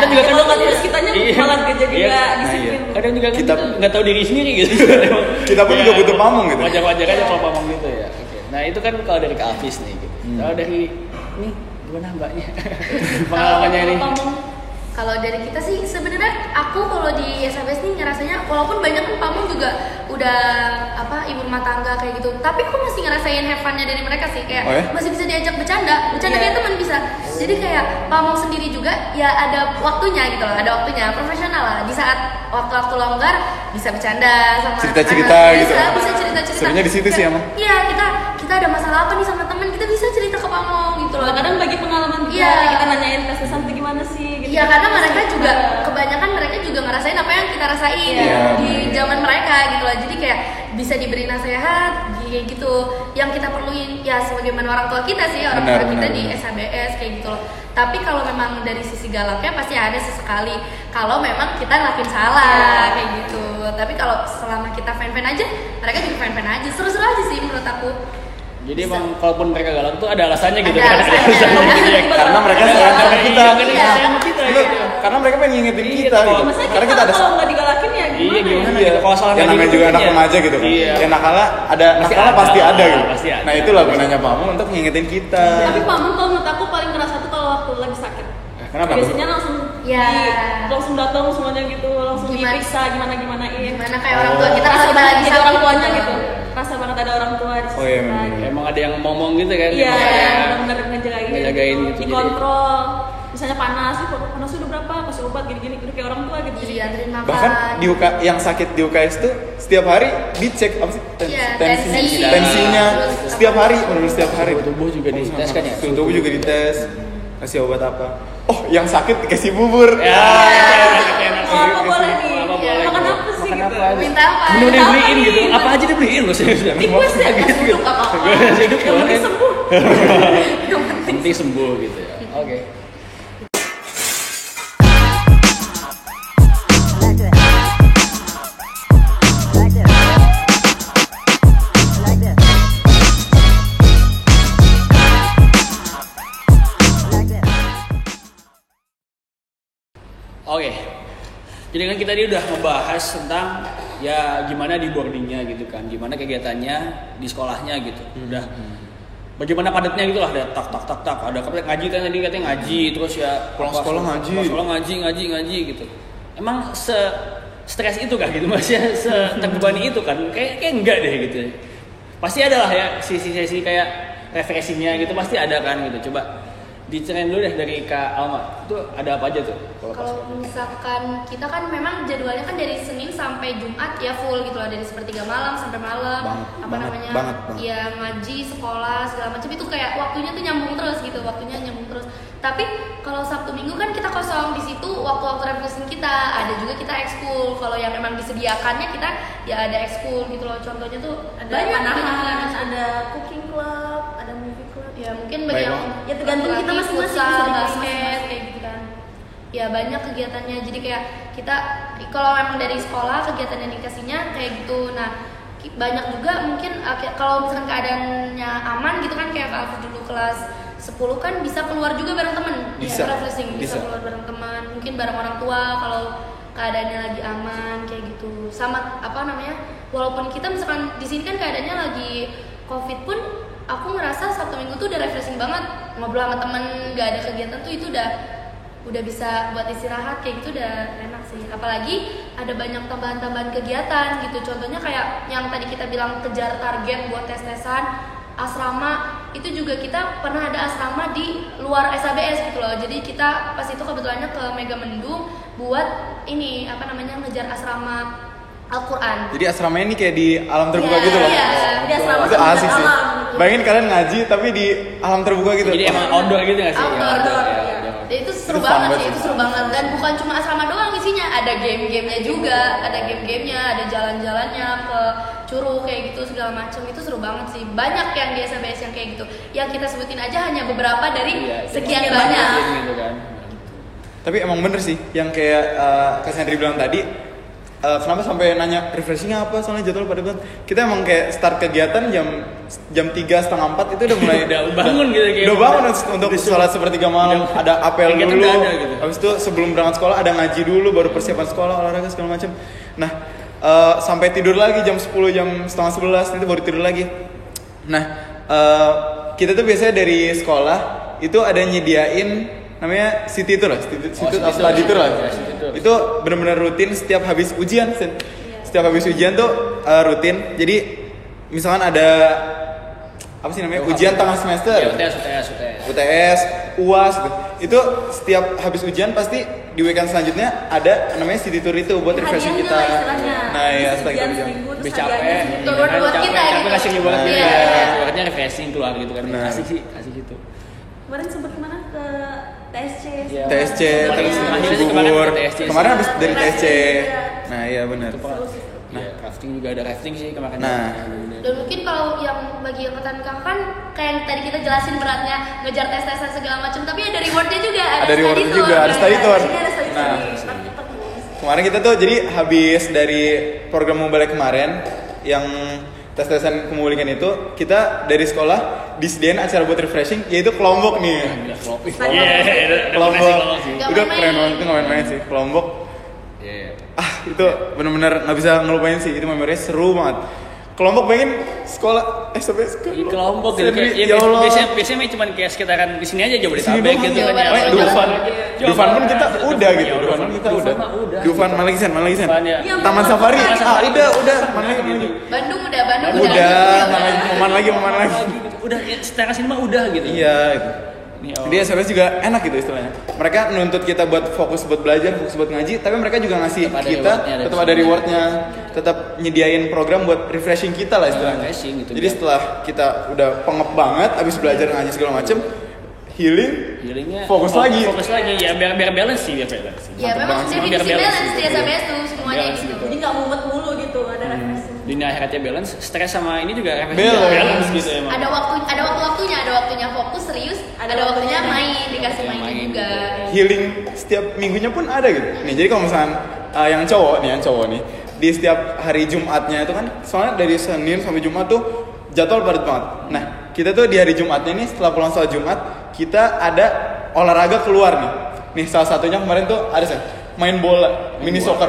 Speaker 1: juga
Speaker 4: kalau nggak terus kitanya malah jadi nggak disiplin.
Speaker 1: Kadang juga kita nggak tahu diri sendiri gitu.
Speaker 2: Kita pun juga butuh pamong gitu.
Speaker 1: Wajar-wajar aja kalau pamong gitu ya. Oke. Nah itu kan kalau dari Kak Hafiz nih gitu. Kalau dari nih gimana mbaknya pengalamannya nih?
Speaker 3: Kalau dari kita sih sebenarnya aku kalau di SABS nih ngerasanya walaupun banyak kan pamong juga udah ibu rumah tangga kayak gitu, tapi aku masih ngerasain have fun-nya dari mereka sih kayak masih bisa diajak bercanda kayak teman bisa. Jadi kayak pamong sendiri juga ya ada waktunya gitu loh, ada waktunya profesional lah. Di saat waktu-waktu longgar bisa bercanda sama
Speaker 2: cerita-cerita gitu.
Speaker 3: Bisa cerita-cerita.
Speaker 2: Sebenarnya di situ sih emang.
Speaker 3: Iya, kita ada masalah apa nih sama teman, kita bisa cerita ke pamong gitu loh.
Speaker 4: Kadang bagi pengalaman juga kita nanyain tes-tesan tuh gimana sih gitu.
Speaker 3: Iya, karena mereka juga kebanyakan mereka juga ngerasain apa yang kita rasain di zaman mereka gitu loh. Jadi kayak bisa diberi nasihat kayak gitu yang kita perluin ya sebagaimana orang tua kita sih, orang tua kita di SHBS kayak gitu loh. Tapi kalau memang dari sisi galaknya pasti ada sesekali kalau memang kita ngelakuin salah kayak gitu. Tapi kalau selama kita fine-fine aja, mereka juga fine-fine aja. Seru-seru aja sih menurut aku.
Speaker 1: Jadi emang kalaupun mereka galak tuh ada alasannya gitu
Speaker 3: kan?
Speaker 2: Karena mereka sayang sama kita.
Speaker 1: Gitu.
Speaker 2: Karena mereka pengen ngingetin kita gitu.
Speaker 4: Maksudnya
Speaker 2: Karena kita ada
Speaker 4: kalau nggak digalakin ya gimana?
Speaker 1: Iya gimana gitu. Kalau salah
Speaker 2: yang namanya juga anak remaja gitu kan. Ya nakalnya pasti ada gitu. Nah itulah gunanya pamong untuk ngingetin kita.
Speaker 4: Tapi pamong kalau menurut aku paling kerasa tuh kalau waktu lagi sakit.
Speaker 2: Kenapa?
Speaker 4: Biasanya langsung datang semuanya gitu, langsung diperiksa gimana
Speaker 3: kayak orang tua kita
Speaker 4: rasa
Speaker 3: lagi
Speaker 4: jadi orang tuanya gitu. Rasa banget ada orang tua di
Speaker 2: sini.
Speaker 1: Emang ada yang ngomong gitu kan?
Speaker 4: Iya, benar-benar ngejagain
Speaker 1: gitu.
Speaker 4: Dikontrol. Misalnya panas udah berapa? Kasih obat gini-gini kayak orang tua gitu.
Speaker 3: Iya, terima kasih.
Speaker 2: Bahkan yang sakit di UKS tuh setiap hari dicek apa sih? Tensinya setiap hari, benar-benar setiap hari.
Speaker 1: Tubuh juga dites kan ya?
Speaker 2: Tubuh juga dites. Kasih obat apa? Oh, yang sakit dikasih bubur.
Speaker 1: Ya,
Speaker 4: apa boleh nih? Makan apa sih?
Speaker 3: Minta apa?
Speaker 1: Menu dibeliin gitu. Apa aja dibeliin loh sih.
Speaker 4: Tikus ya, duduk apa-apa. Yang penting sembuh.
Speaker 1: Yang penting sembuh gitu ya. Oke. Oke, jadi kan kita tadi udah ngebahas tentang ya gimana di boardingnya gitu kan, gimana kegiatannya di sekolahnya gitu, udah bagaimana padatnya gitu lah, ada tak, ada ngaji kan tadi katanya ngaji, terus ya
Speaker 2: pulang sekolah
Speaker 1: ngaji gitu. Emang stres itu kah gitu, maksudnya terbebani itu kan? Kayak enggak deh gitu. Pasti ada lah ya sisi kayak refleksinya gitu, pasti ada kan gitu. Coba diceritain dulu deh dari Kak Alma, itu ada apa aja tuh?
Speaker 3: Kalau misalkan kita kan memang jadwalnya kan dari Senin sampai Jumat ya full gitu lah, dari sepertiga malam sampai malam,
Speaker 2: banget.
Speaker 3: Ya ngaji, sekolah segala macam itu kayak waktunya tuh nyambung terus gitu, Tapi kalau Sabtu Minggu kan kita kosong, di situ waktu-waktu refreshing kita, ada juga kita ekskul. Kalau yang memang disediakannya kita ya ada ekskul gitu loh. Contohnya tuh
Speaker 4: ada panahan, ada cooking club, ada movie club.
Speaker 3: Ya mungkin bagi yang
Speaker 4: ya tergantung kita masing-masing
Speaker 3: futsal, basket kayak gitu kan. Ya banyak kegiatannya. Jadi kayak kita kalau memang dari sekolah kegiatan yang dikasihnya kayak gitu. Nah, banyak juga mungkin kalau misalkan keadaannya aman gitu kan, kayak Kak dulu kelas 10 kan bisa keluar juga bareng teman, refreshing, bisa keluar bareng teman, mungkin bareng orang tua kalau keadaannya lagi aman kayak gitu. Sama walaupun kita misalkan di sini kan keadaannya lagi COVID pun, aku ngerasa Sabtu Minggu tuh udah refreshing banget, ngobrol sama temen, nggak ada kegiatan tuh itu udah bisa buat istirahat kayak gitu, udah enak sih. Apalagi ada banyak tambahan-tambahan kegiatan gitu, contohnya kayak yang tadi kita bilang kejar target buat tes-tesan, asrama itu juga kita pernah ada asrama di luar SABS gitu loh. Jadi kita pas itu kebetulannya ke Mega Mendung buat ini ngejar asrama Al-Quran.
Speaker 2: Jadi asrama ini kayak di alam terbuka gitu loh.
Speaker 3: Iya,
Speaker 4: Jadi asrama
Speaker 2: itu asik sih.
Speaker 4: alam.
Speaker 2: Bayangin kalian ngaji tapi di alam terbuka gitu.
Speaker 1: Jadi emang outdoor gitu nggak sih?
Speaker 3: Outdoor.
Speaker 1: Ya.
Speaker 3: Dan itu seru
Speaker 2: Itu fun
Speaker 3: banget
Speaker 2: banget
Speaker 3: sih,
Speaker 2: sih.
Speaker 3: itu seru banget. Dan bukan cuma asrama doang isinya, ada game-gamenya juga, ada jalan-jalannya ke Curug kayak gitu segala macam. Itu seru banget sih. Banyak yang di SBS yang kayak gitu. Yang kita sebutin aja hanya beberapa dari sekian banyak.
Speaker 1: Gitu kan.
Speaker 2: Tapi emang bener sih yang kayak Kak Sandri bilang tadi. Kenapa sampai nanya refreshingnya apa? Soalnya jadwal pada bulan kita emang kayak start kegiatan jam 3:30, 4 itu udah mulai
Speaker 1: Udah bangun gitu kayak.
Speaker 2: udah bangun untuk sholat sepertiga malam, ada apel
Speaker 1: kegiatan
Speaker 2: dulu.
Speaker 1: udah ada gitu.
Speaker 2: Habis itu sebelum berangkat sekolah ada ngaji dulu, baru persiapan sekolah, olahraga segala macam. Nah, sampai tidur lagi jam 10, jam setengah 11 itu baru tidur lagi. Nah, kita tuh biasanya dari sekolah itu ada nyediain namanya city tour lah, city of study tour lah. Itu benar-benar rutin setiap habis ujian. Setiap habis ujian tuh rutin. Jadi misalkan ada apa sih namanya ujian tengah semester, UTS, UAS gitu. Itu setiap habis ujian pasti di weekend selanjutnya ada namanya city tour itu buat refreshing kita. Nah ya setelah itu
Speaker 1: Habis capek,
Speaker 3: Buat kita
Speaker 1: capek kasih
Speaker 3: gitu.
Speaker 1: buat kita.
Speaker 3: Iya.
Speaker 1: Buatnya refreshing keluar gitu kan.
Speaker 2: Nah.
Speaker 1: Asik gitu.
Speaker 4: Kemarin sempat kemana ke TSC?
Speaker 1: Iya.
Speaker 2: TSC
Speaker 1: Kemarin
Speaker 2: terus
Speaker 1: terakhir sih
Speaker 2: Cibubur.
Speaker 1: kemarin ke TSC.
Speaker 2: Kemarin habis dari TSC.
Speaker 4: Iya.
Speaker 2: Nah iya benar.
Speaker 1: Nah, rafting juga ada rafting sih kemarin.
Speaker 2: Nah.
Speaker 3: Dan mungkin kalau yang bagi angkatan kakak kan kayak yang tadi kita jelasin beratnya ngejar tes-tesan segala macam, tapi ada rewardnya juga,
Speaker 2: Ada rewardnya juga, ada study tour.
Speaker 4: Ini ada study tour.
Speaker 2: Nah. Kemarin kita tuh jadi habis dari program Mubalik kemarin yang tes-tesan kemulikan itu, kita dari sekolah disediain acara buat refreshing yaitu kelompok nih. Kelompok.
Speaker 3: Nggak
Speaker 2: Udah
Speaker 3: main-main.
Speaker 2: keren banget, itu nggak main-main sih kelompok. Itu benar-benar nggak bisa ngelupain sih, itu memorinya seru banget. Kelompok pengen sekolah sampai
Speaker 1: Kelompok gitu.
Speaker 2: Ya Allah.
Speaker 1: Biasanya cuma kayak sekitaran di sini aja
Speaker 2: Sini
Speaker 1: Jabodetabek
Speaker 2: doang.
Speaker 1: gitu kan.
Speaker 3: Jawa Barat.
Speaker 2: Dufan pun kita udah gitu.
Speaker 1: Ya,
Speaker 2: Dufan kita udah.
Speaker 1: mah udah.
Speaker 2: Dufan mana lagi
Speaker 1: Dufan ya.
Speaker 2: Taman Safari.
Speaker 4: Taman
Speaker 2: Ah, udah. Mana lagi?
Speaker 3: Bandung udah.
Speaker 2: Mana lagi?
Speaker 1: Udah secara sini mah udah gitu.
Speaker 2: Iya itu.
Speaker 1: Nih,
Speaker 2: Dia SMS juga enak gitu istilahnya. Mereka nuntut kita buat fokus buat belajar, fokus buat ngaji, tapi mereka juga ngasih
Speaker 1: Tetap ada
Speaker 2: kita
Speaker 1: rewardnya,
Speaker 2: tetap ada rewardnya, tetap nyediain program buat refreshing kita lah istilahnya.
Speaker 1: Refreshing gitu.
Speaker 2: Jadi setelah kita udah pengep banget, abis belajar ngaji segala macem,
Speaker 1: healingnya
Speaker 2: fokus lagi
Speaker 1: ya biar balance sih, biar balance.
Speaker 3: Ya memang
Speaker 1: Biar
Speaker 3: definisi
Speaker 1: balance
Speaker 3: balance di
Speaker 1: gitu.
Speaker 3: SBS tuh semuanya
Speaker 1: Balance
Speaker 3: gitu.
Speaker 4: Jadi nggak mumet mulu gitu, ada refreshing.
Speaker 1: Dunia akhiratnya balance, stres sama ini juga
Speaker 2: Balance.
Speaker 1: gitu emang.
Speaker 3: Ada waktunya fokus serius, ada waktunya main, dikasih main juga.
Speaker 2: healing setiap minggunya pun ada gitu. Nih jadi kalau misalnya yang cowok nih di setiap hari Jumatnya itu kan, soalnya dari Senin sampai Jumat tuh jadwal padat banget. Nah kita tuh di hari Jumatnya nih setelah pulang sholat Jumat kita ada olahraga keluar nih. Nih salah satunya kemarin tuh ada main bola, mini soccer.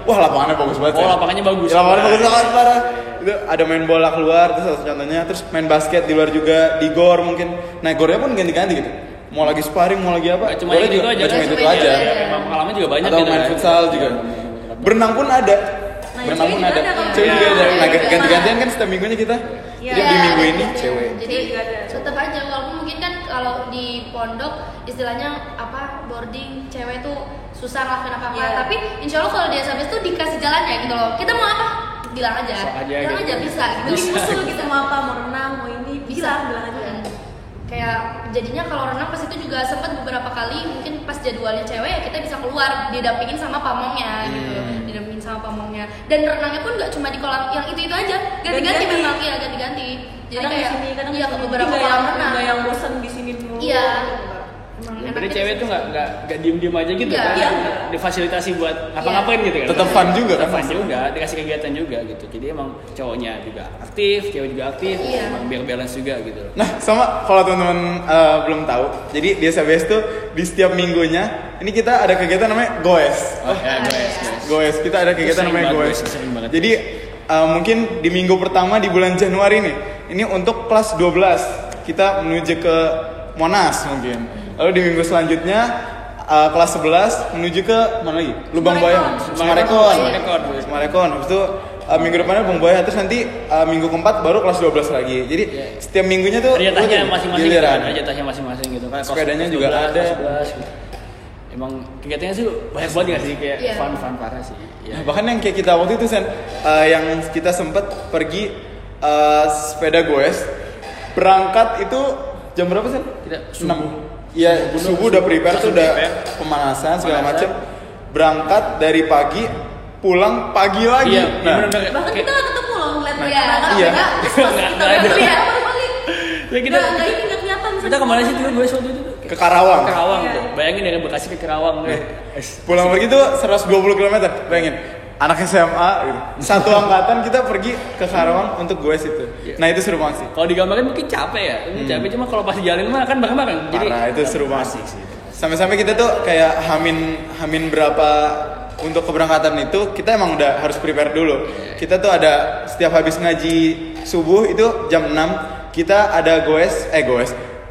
Speaker 2: Wah lapangannya bagus banget.
Speaker 1: Oh, lapangannya bagus.
Speaker 2: Ya, lapangannya bagus banget parah. Itu ada main bola keluar terus contohnya, terus main basket di luar juga di gor mungkin. Nah gornya pun ganti-ganti gitu. Mau lagi sparring, mau lagi apa?
Speaker 1: Gak cuma itu aja.
Speaker 2: Gak cuma itu
Speaker 3: Cuma
Speaker 2: aja.
Speaker 1: Emang pengalaman juga banyak
Speaker 2: Atau
Speaker 1: gitu.
Speaker 2: main
Speaker 1: kan.
Speaker 2: futsal juga. Berenang pun ada.
Speaker 4: Nah,
Speaker 2: Berenang
Speaker 4: cewek
Speaker 2: pun
Speaker 4: juga
Speaker 2: ada.
Speaker 4: ada kalau
Speaker 2: Cewek juga ada.
Speaker 4: cewek.
Speaker 2: Nah, ganti-gantian kan setiap minggunya kita.
Speaker 4: Iya.
Speaker 2: Jadi di minggu
Speaker 3: Iya,
Speaker 2: ini
Speaker 3: ada.
Speaker 2: cewek.
Speaker 3: Jadi
Speaker 4: Juga ada.
Speaker 3: tetap aja walaupun mungkin kan kalau di pondok istilahnya boarding cewek tuh susah ngelakuin apa-apa,
Speaker 4: Iya.
Speaker 3: tapi insya Allah kalau di SBS tuh dikasih jalannya gitu loh. Kita mau apa? Bilang aja.
Speaker 1: Sok aja
Speaker 3: Bilang
Speaker 1: gitu.
Speaker 3: aja bisa gitu.
Speaker 4: Beli musuh gitu mau apa, mau renang, mau ini bisa bilang aja.
Speaker 3: Kayak jadinya kalau renang pas itu juga sempat beberapa kali mungkin pas jadwalnya cewek ya kita bisa keluar didampingin sama pamongnya gitu, didampingin sama pamongnya. Dan renangnya pun nggak cuma di kolam yang itu aja, ganti-ganti
Speaker 4: Ganti-ganti.
Speaker 3: memang ya ganti-ganti. Jadi
Speaker 4: Kadang
Speaker 3: kayak
Speaker 4: di sini, kadang
Speaker 3: iya
Speaker 4: di
Speaker 3: ke
Speaker 4: sini.
Speaker 3: beberapa
Speaker 4: Nggak
Speaker 3: kolam
Speaker 4: yang-
Speaker 3: renang.
Speaker 4: nggak yang bosan di sini dulu.
Speaker 3: Iya. Emang
Speaker 1: Jadi cewek tuh nggak diem aja gitu kan?
Speaker 4: Iya.
Speaker 1: Difasilitasi buat ngapa-ngapain gitu kan?
Speaker 2: Tetap fun juga kan?
Speaker 1: Tetap fun juga, dikasih kegiatan juga gitu. Jadi emang cowoknya juga aktif, cewek juga aktif, emang biar balance juga gitu.
Speaker 2: Nah, sama kalau teman-teman belum tahu, jadi di SABS tuh di setiap minggunya ini kita ada kegiatan namanya Goes. Goes. Kita ada kegiatan namanya Goes. Jadi mungkin di minggu pertama di bulan Januari nih, ini untuk kelas 12 kita menuju ke Monas mungkin. Lalu di minggu selanjutnya kelas 11 menuju ke mana lagi? Lubang Buaya, Sumarekon. Habis itu minggu depannya Lubang Buaya, terus nanti minggu keempat baru kelas 12 lagi. Jadi setiap minggunya tuh
Speaker 1: ada jatahnya masing-masing gitu kan? Ada jatahnya masing-masing gitu kan?
Speaker 2: Sepedanya juga ada.
Speaker 1: Gitu. Emang kegiatannya sih banyak banget gak sih, kayak fun parah sih.
Speaker 2: Nah, bahkan yang kayak kita waktu itu yang kita sempet pergi sepeda Goes, berangkat itu jam berapa Sen?
Speaker 1: Kita
Speaker 2: 6. Iya, subuh udah prepare tuh, udah pemanasan segala macam. Berangkat dari pagi, pulang pagi lagi.
Speaker 1: Iya,
Speaker 4: Bahkan kita nggak ketemu loh ngeliat mereka.
Speaker 2: Iya.
Speaker 1: Nggak ada. Ya kita
Speaker 4: Nggak kelihatan.
Speaker 1: kita kemana sih tuh gue waktu itu?
Speaker 2: Ke Karawang.
Speaker 1: Tuh. Bayangin dari Bekasi ke Karawang.
Speaker 2: Pulang pergi tuh 120 km, bayangin. Anak SMA gitu. Satu angkatan kita pergi ke Karawang untuk Goes itu. Nah, itu seru banget sih.
Speaker 1: Kalau digambarin mungkin capek ya. Capek cuma kalau pas jalan mah kan bareng-bareng. Jadi
Speaker 2: parah, itu seru banget sih. Sampai-sampai kita tuh kayak hamin berapa untuk keberangkatan itu kita emang udah harus prepare dulu. Kita tuh ada setiap habis ngaji subuh itu jam 6 kita ada goes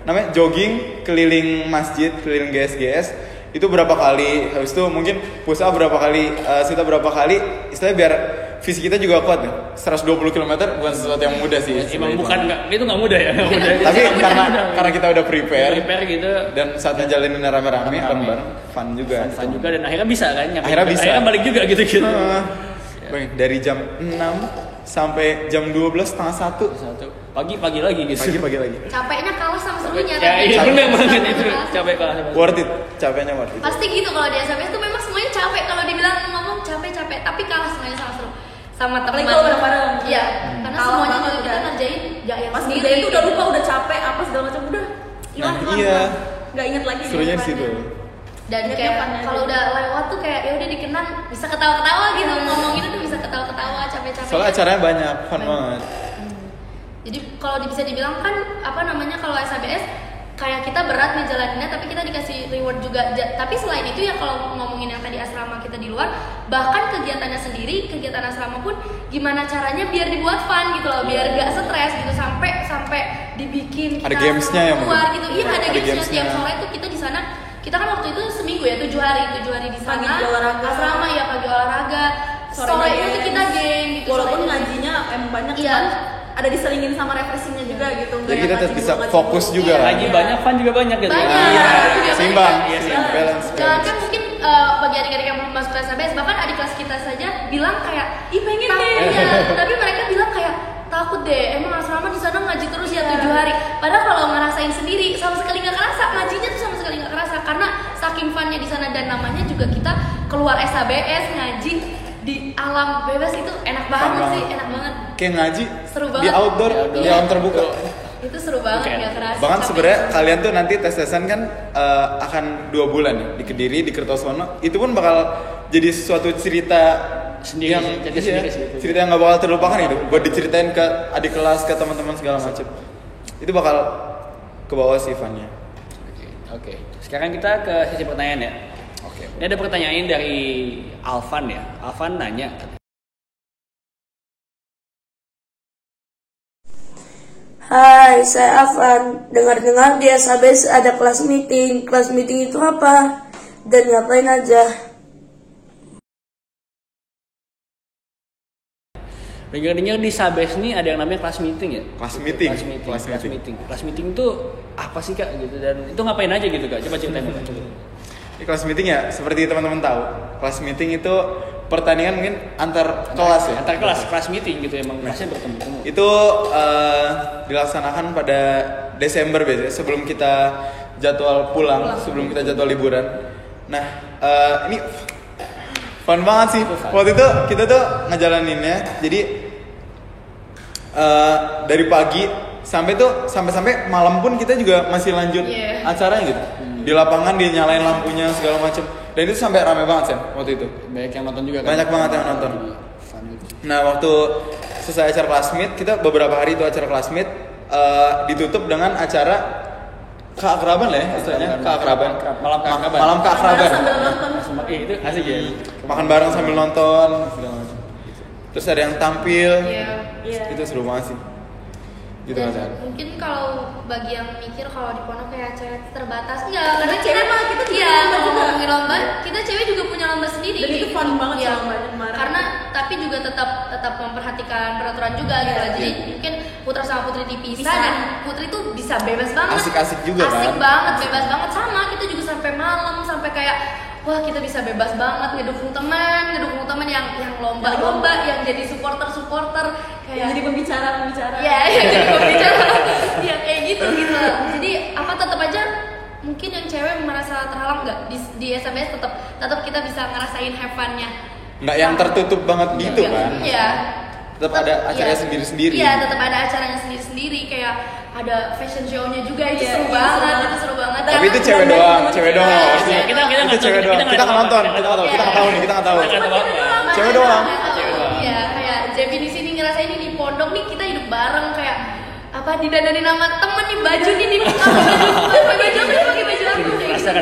Speaker 2: namanya jogging keliling masjid, keliling GS itu berapa kali, habis itu mungkin push up berapa kali, sit up berapa kali, istilahnya biar fisik kita juga kuat nih. 120 km bukan sesuatu yang mudah sih.
Speaker 1: Emang itu nggak mudah ya.
Speaker 2: Tapi karena kita udah prepare
Speaker 1: gitu
Speaker 2: dan saat ngejalanin rame-rame bareng-bareng fun juga.
Speaker 1: Fun juga dan akhirnya bisa kan?
Speaker 2: Akhirnya
Speaker 1: balik juga gitu.
Speaker 2: Dari jam 6 sampai jam 12:30
Speaker 1: pagi lagi gitu.
Speaker 2: Pagi lagi.
Speaker 3: Capeknya kalah sama serunya.
Speaker 1: Ya iya bener banget itu. Capek kalah sama.
Speaker 2: Worth it, capeknya worth it.
Speaker 3: Pasti gitu kalau di SMPS tuh memang semuanya capek. Kalau dibilang ngomong capek, tapi kalah semuanya sama seru. Sama teman.
Speaker 4: Apalagi kalau bareng-bareng.
Speaker 3: Iya, karena semuanya juga kita ngerjain ya yang
Speaker 4: Pas
Speaker 3: sendiri.
Speaker 4: itu udah lupa, udah capek apa segala macam, udah hilang.
Speaker 2: Iya.
Speaker 4: Nggak inget lagi.
Speaker 2: Serunya di situ.
Speaker 3: Dan
Speaker 4: Ingatnya
Speaker 3: kayak
Speaker 4: fun aja.
Speaker 3: kalau udah lewat tuh kayak ya udah dikenang bisa ketawa-ketawa gitu, ngomongin tuh bisa ketawa-ketawa, capek-capek.
Speaker 2: Soalnya acaranya banyak, fun banget.
Speaker 3: Jadi kalau bisa dibilang kan kalau SABS kayak kita berat ngejalaninnya tapi kita dikasih reward juga. Tapi selain itu ya kalau ngomongin yang tadi asrama kita di luar, bahkan kegiatannya sendiri, kegiatan asrama pun gimana caranya biar dibuat fun gitu loh, biar gak stres gitu sampai dibikin
Speaker 2: Ada gamesnya ya
Speaker 3: keluar
Speaker 2: mungkin?
Speaker 3: gitu. Iya ada gamesnya.
Speaker 2: gamesnya.
Speaker 3: Tiap sore tuh kita di sana. Kita kan waktu itu seminggu ya 7 hari di sana.
Speaker 4: Pagi olahraga.
Speaker 3: Asrama ya pagi olahraga. Sore itu kita game gitu.
Speaker 4: Walaupun
Speaker 3: sore itu.
Speaker 4: ngajinya emang banyak,
Speaker 3: Iya.
Speaker 4: cuman ada diselingin sama refreshingnya juga gitu.
Speaker 2: Jadi kita tetap bisa fokus juga.
Speaker 1: Ngaji banyak, fun juga banyak gitu.
Speaker 3: Banyak.
Speaker 1: Iya.
Speaker 3: Itu dia
Speaker 2: Seimbang,
Speaker 3: banyak.
Speaker 2: balance.
Speaker 3: Kan mungkin bagi adik-adik yang belum masuk ke SABS, bahkan adik kelas kita saja bilang kayak,
Speaker 4: Ih pengen deh.
Speaker 3: iya. Tapi mereka bilang kayak takut deh, emang asrama di sana ngaji terus ya 7 hari. Padahal kalau ngerasain sendiri sama sekali nggak kerasa, ngajinya tuh sama sekali nggak kerasa karena saking funnya di sana dan namanya juga kita keluar SABS ngaji di alam bebas itu enak banget sih, enak banget.
Speaker 2: Kayak ngaji
Speaker 3: Seru
Speaker 2: di
Speaker 3: banget.
Speaker 2: outdoor, di alam terbuka.
Speaker 3: Itu seru banget nggak kerasa.
Speaker 2: Bahkan
Speaker 3: capek.
Speaker 2: sebenarnya kalian tuh nanti tes-tesan kan akan 2 bulan ya di Kediri, di Kertosono. Itu pun bakal jadi suatu cerita
Speaker 1: Sendiri,
Speaker 2: yang
Speaker 1: cerita sendiri sih itu.
Speaker 2: cerita yang nggak bakal terlupakan gitu. Buat diceritain ke adik kelas, ke teman-teman segala macam. Itu bakal ke bawah sih funnya.
Speaker 1: Oke. Sekarang kita ke sesi pertanyaan ya.
Speaker 2: Oke.
Speaker 1: Ini ada pertanyaan dari Alvan ya. Alvan nanya,
Speaker 7: Hai, saya Afan. Dengar-dengar di SABS ada kelas meeting. Kelas meeting itu apa? Dan ngapain aja?
Speaker 1: dengar-dengar di Sabes nih ada yang namanya kelas meeting ya?
Speaker 2: Kelas meeting.
Speaker 1: Kelas meeting itu apa sih Kak gitu, dan itu ngapain aja gitu Kak? Coba ceritain dulu.
Speaker 2: Di kelas meeting ya, seperti teman-teman tahu, kelas meeting itu pertandingan mungkin antar kelas ya.
Speaker 1: Antar kelas meeting gitu, emang kelasnya bertemu.
Speaker 2: Itu dilaksanakan pada Desember biasanya, sebelum kita jadwal pulang, sebelum kita jadwal liburan. Nah, ini fun banget sih. Waktu itu kita tuh ngejalaninnya, jadi dari pagi sampai malam pun kita juga masih lanjut acaranya gitu. Di lapangan dia nyalain lampunya segala macem. Dan itu sampai rame banget Sen waktu itu.
Speaker 1: Banyak yang nonton juga kan?
Speaker 2: Banyak banget yang nonton. Nah waktu selesai acara classmeet, kita beberapa hari itu acara classmeet ditutup dengan acara keakraban lah ya istilahnya, keakraban. Malam keakraban.
Speaker 1: Itu asik ya.
Speaker 2: Makan bareng sambil nonton segala macam. Terus ada yang tampil.
Speaker 3: Iya.
Speaker 2: Itu seru banget sih. Gitu
Speaker 3: Dan
Speaker 2: kan.
Speaker 3: mungkin kalau bagi yang mikir kalau di pondok kayak cewek terbatas enggak, karena
Speaker 4: cewek malah kita juga
Speaker 3: iya,
Speaker 4: lomba juga.
Speaker 3: ngomongin lomba, kita cewek juga punya lomba sendiri.
Speaker 4: Dan itu fun banget
Speaker 3: Iya.
Speaker 4: sih lombanya kemarin.
Speaker 3: Karena tapi juga tetap memperhatikan peraturan juga gitu lah. Jadi mungkin putra sama putri dipisah dan putri tuh bisa bebas banget.
Speaker 2: Asik-asik juga kan.
Speaker 3: Asik banget, bebas banget sama. Kita juga sampai malam sampai kayak wah kita bisa bebas banget ngedukung teman yang lomba-lomba, yang jadi supporter kayak
Speaker 4: jadi pembicara.
Speaker 3: ya jadi pembicara ya kayak gitu. Jadi apa tetap aja mungkin yang cewek merasa terhalang nggak di SBS tetap kita bisa ngerasain have fun-nya.
Speaker 2: Nggak yang tertutup banget gitu kan.
Speaker 3: Iya.
Speaker 2: Tetap ada acaranya sendiri-sendiri.
Speaker 3: Iya, tetap ada acaranya sendiri-sendiri, kayak ada fashion show-nya juga, itu seru banget.
Speaker 2: Tapi itu cewek doang.
Speaker 1: Kita
Speaker 2: Itu cewek doang. Kita nggak nonton. Kita nggak tahu nih. Kita nggak tahu. Cewek doang.
Speaker 3: Iya, kayak Jebi di sini ngerasain ini di pondok nih kita hidup bareng kayak apa didandanin sama temen nih baju nih pakai baju aku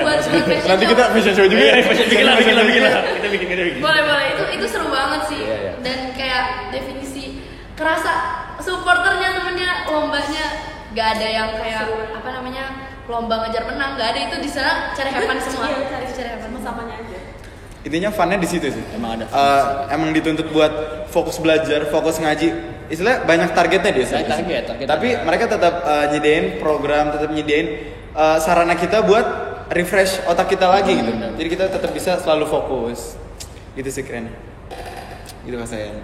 Speaker 3: buat fashion
Speaker 2: Nanti
Speaker 3: show.
Speaker 2: kita fashion show juga ya.
Speaker 1: bikin lah. Kita bikin.
Speaker 3: Boleh itu seru banget sih. Dan kayak definisi kerasa supporternya temennya lombanya gak ada yang kayak apa namanya lomba ngejar menang, gak ada. Itu di sana cari have fun semua.
Speaker 4: Cari have fun samanya aja.
Speaker 2: Intinya funnya di situ sih.
Speaker 1: Emang ada.
Speaker 2: Emang dituntut buat fokus belajar, fokus ngaji. Istilahnya banyak targetnya dia.
Speaker 1: Target.
Speaker 2: Tapi mereka tetap nyediain program, tetap nyediain sarana kita buat refresh otak kita lagi gitu. Jadi kita tetap bisa selalu fokus. Gitu sih kerennya. Gitu Mas saya.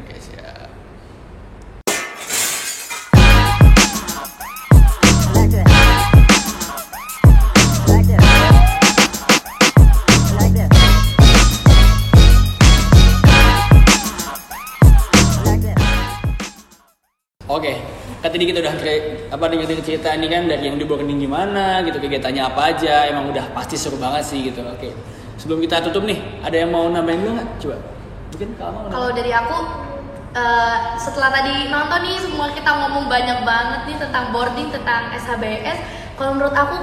Speaker 1: Oke, kan tadi kita udah dengerin cerita ini kan dari yang di boarding gimana gitu, kegiatannya apa aja, emang udah pasti seru banget sih gitu. Oke, sebelum kita tutup nih, ada yang mau nambahin dulu nggak? Coba, mungkin kamu.
Speaker 3: Kalau dari aku setelah tadi nonton nih semua kita ngomong banyak banget nih tentang boarding, tentang SHBS. Kalau menurut aku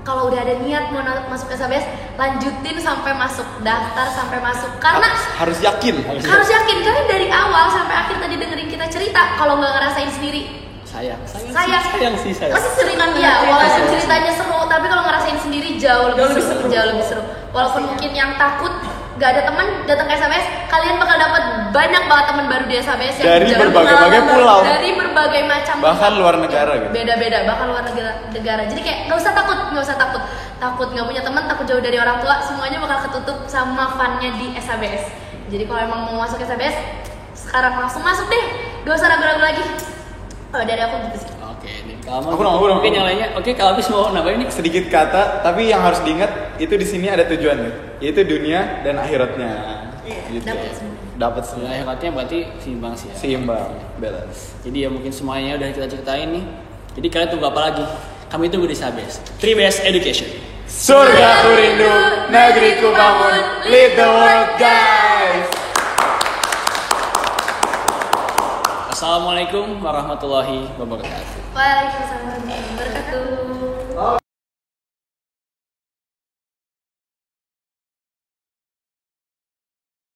Speaker 3: kalau udah ada niat mau masuk SHBS, lanjutin sampai masuk daftar, sampai masuk karena
Speaker 2: harus yakin.
Speaker 3: harus yakin karena dari awal sampai akhir tadi dengerin kita cerita, kalau nggak ngerasain sendiri sayang
Speaker 1: sih.
Speaker 3: Pasti sering kan ya, walaupun ceritanya seru tapi kalau ngerasain sendiri jauh lebih seru. Walaupun mungkin yang takut gak ada teman datang ke SHBS, kalian bakal dapat banyak banget teman baru di SHBS yang
Speaker 2: Dari berbagai pulau,
Speaker 3: dari berbagai macam,
Speaker 2: bahkan luar negara gitu.
Speaker 3: Beda-beda, bahkan luar negara. Jadi kayak nggak usah takut nggak punya teman, takut jauh dari orang tua, semuanya bakal ketutup sama funnya di SHBS. Jadi kalau emang mau masuk SHBS, sekarang langsung masuk deh, gak usah ragu-ragu lagi. Kalau dari aku gitu sih.
Speaker 1: Oke, nih kamu.
Speaker 2: Aku
Speaker 1: mungkin yang lainnya. Oke, kalau habis mau nambahin nih.
Speaker 2: Sedikit kata, tapi yang harus diingat itu di sini ada tujuannya, yaitu dunia dan akhiratnya. Gitu. Dapat semua.
Speaker 1: Akhiratnya berarti seimbang sih ya.
Speaker 2: Seimbang, balance.
Speaker 1: Jadi ya mungkin semuanya udah kita ceritain nih. Jadi kalian tunggu apa lagi? Kami tunggu di SHBS. 3BS Education.
Speaker 2: Surga ku rindu, negeriku bangun, lead the world guys.
Speaker 1: Assalamualaikum warahmatullahi wabarakatuh.
Speaker 3: Waalaikumsalam warahmatullahi wabarakatuh.